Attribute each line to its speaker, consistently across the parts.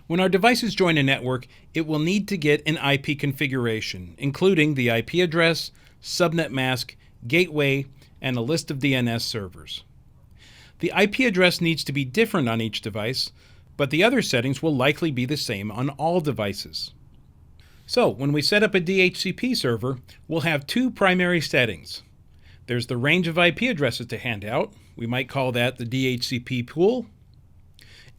Speaker 1: When our devices join a network, it will need to get an IP configuration, including the IP address, subnet mask, gateway, and a list of DNS servers. The IP address needs to be different on each device, but the other settings will likely be the same on all devices. So, when we set up a DHCP server, we'll have two primary settings. There's the range of IP addresses to hand out. We might call that the DHCP pool.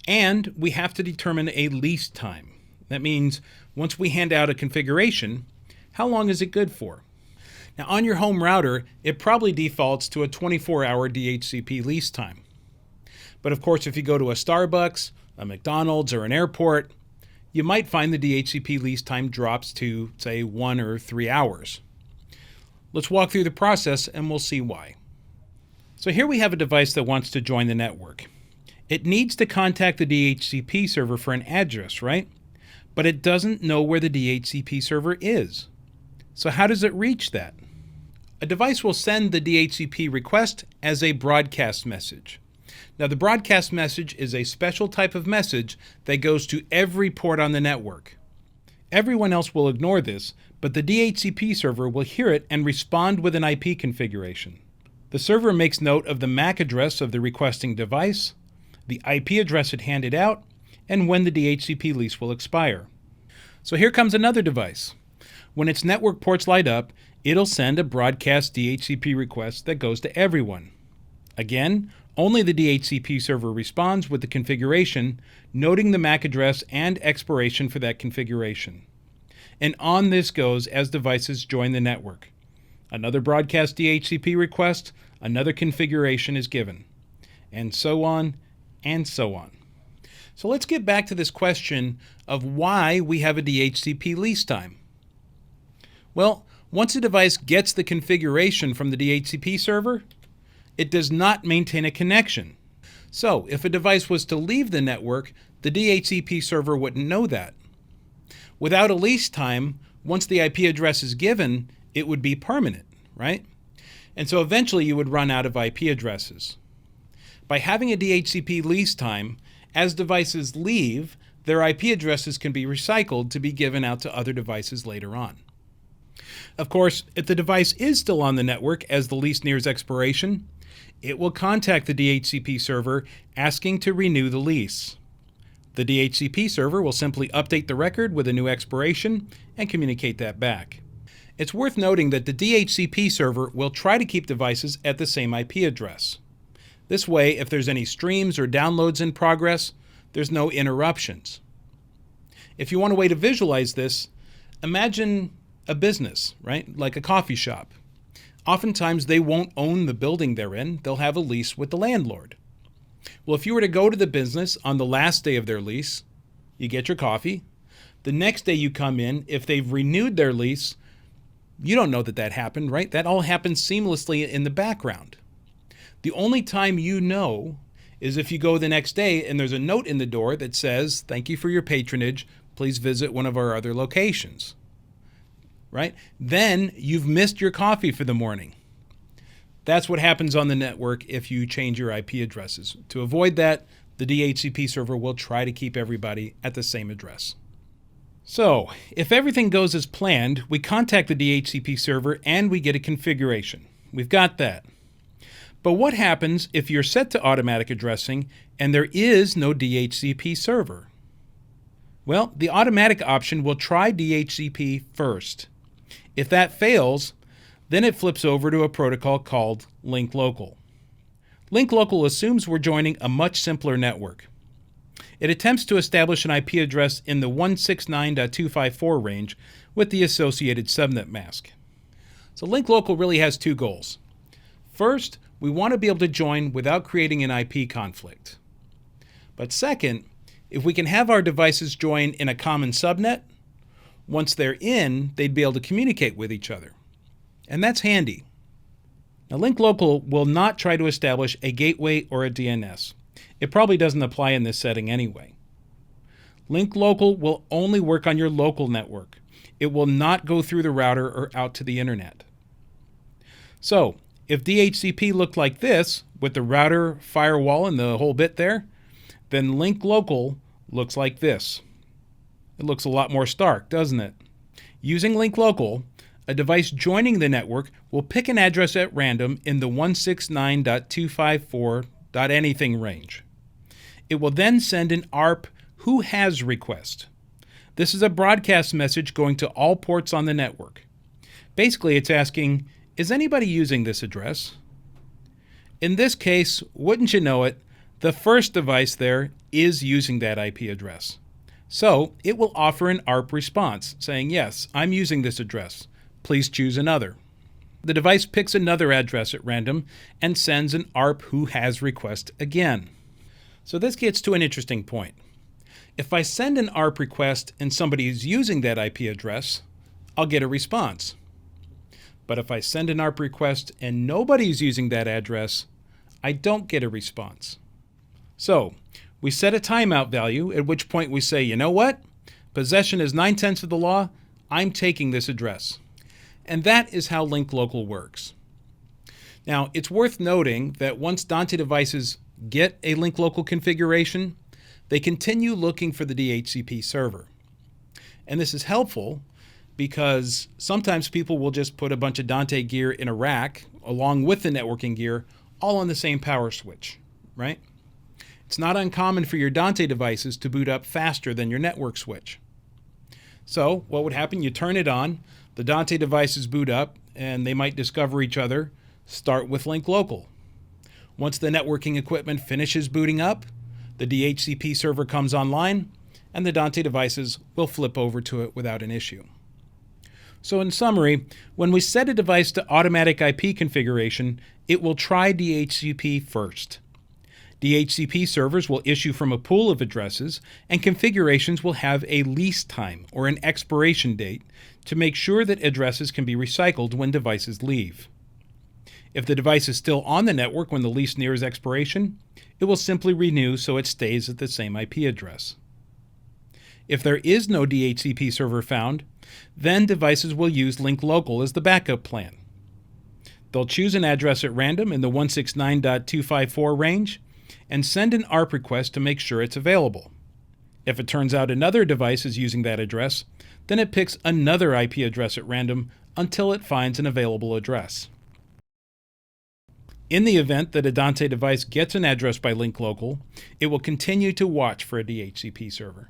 Speaker 1: And we have to determine a lease time. That means once we hand out a configuration, how long is it good for? Now, on your home router, it probably defaults to a 24-hour DHCP lease time. But of course, if you go to a Starbucks, a McDonald's, or an airport, you might find the DHCP lease time drops to, say, 1 or 3 hours. Let's walk through the process and we'll see why. So here we have a device that wants to join the network. It needs to contact the DHCP server for an address, right? But it doesn't know where the DHCP server is. So how does it reach that? A device will send the DHCP request as a broadcast message. Now, the broadcast message is a special type of message that goes to every port on the network. Everyone else will ignore this, but the DHCP server will hear it and respond with an IP configuration. The server makes note of the MAC address of the requesting device, the IP address it handed out, and when the DHCP lease will expire. So here comes another device. When its network ports light up, it'll send a broadcast DHCP request that goes to everyone. Again, only the DHCP server responds with the configuration, noting the MAC address and expiration for that configuration. And on this goes as devices join the network. Another broadcast DHCP request, another configuration is given, and so on and so on. So let's get back to this question of why we have a DHCP lease time. Well, once a device gets the configuration from the DHCP server, it does not maintain a connection. So if a device was to leave the network, the DHCP server wouldn't know that. Without a lease time, once the IP address is given, it would be permanent, right? And so eventually you would run out of IP addresses. By having a DHCP lease time, as devices leave, their IP addresses can be recycled to be given out to other devices later on. Of course, if the device is still on the network as the lease nears expiration, it will contact the DHCP server asking to renew the lease. The DHCP server will simply update the record with a new expiration and communicate that back. It's worth noting that the DHCP server will try to keep devices at the same IP address. This way, if there's any streams or downloads in progress, there's no interruptions. If you want a way to visualize this, imagine a business, right? Like a coffee shop. Oftentimes, they won't own the building they're in. They'll have a lease with the landlord. Well, if you were to go to the business on the last day of their lease, you get your coffee. The next day you come in, if they've renewed their lease, you don't know that that happened, right? That all happens seamlessly in the background. The only time you know is if you go the next day and there's a note in the door that says, "Thank you for your patronage. Please visit one of our other locations." Right? Then you've missed your coffee for the morning. That's what happens on the network if you change your IP addresses. To avoid that, the DHCP server will try to keep everybody at the same address. So, if everything goes as planned, we contact the DHCP server and we get a configuration. We've got that. But what happens if you're set to automatic addressing and there is no DHCP server? Well, the automatic option will try DHCP first. If that fails, then it flips over to a protocol called Link Local. Link Local assumes we're joining a much simpler network. It attempts to establish an IP address in the 169.254 range with the associated subnet mask. So Link Local really has two goals. First, we want to be able to join without creating an IP conflict. But second, if we can have our devices join in a common subnet, once they're in, they'd be able to communicate with each other. And that's handy. Now, Link Local will not try to establish a gateway or a DNS. It probably doesn't apply in this setting anyway. Link Local will only work on your local network. It will not go through the router or out to the internet. So, if DHCP looked like this, with the router, firewall, and the whole bit there, then Link Local looks like this. It looks a lot more stark, doesn't it? Using link local, a device joining the network will pick an address at random in the 169.254.anything range. It will then send an ARP who has request. This is a broadcast message going to all ports on the network. Basically, it's asking, is anybody using this address? In this case, wouldn't you know it, the first device there is using that IP address. So it will offer an ARP response saying, yes, I'm using this address. Please choose another. The device picks another address at random and sends an ARP who has request again. So this gets to an interesting point. If I send an ARP request and somebody is using that IP address, I'll get a response. But if I send an ARP request and nobody's using that address, I don't get a response. So we set a timeout value, at which point we say, you know what? Possession is 9/10 of the law. I'm taking this address. And that is how link local works. Now, it's worth noting that once Dante devices get a link local configuration, they continue looking for the DHCP server. And this is helpful because sometimes people will just put a bunch of Dante gear in a rack along with the networking gear, all on the same power switch, right? It's not uncommon for your Dante devices to boot up faster than your network switch. So what would happen? You turn it on, the Dante devices boot up, and they might discover each other. Start with link local. Once the networking equipment finishes booting up, the DHCP server comes online, and the Dante devices will flip over to it without an issue. So in summary, when we set a device to automatic IP configuration, it will try DHCP first. DHCP servers will issue from a pool of addresses, and configurations will have a lease time or an expiration date to make sure that addresses can be recycled when devices leave. If the device is still on the network when the lease nears expiration, it will simply renew so it stays at the same IP address. If there is no DHCP server found, then devices will use link local as the backup plan. They'll choose an address at random in the 169.254 range and send an ARP request to make sure it's available. If it turns out another device is using that address, then it picks another IP address at random until it finds an available address. In the event that a Dante device gets an address by link local, it will continue to watch for a DHCP server.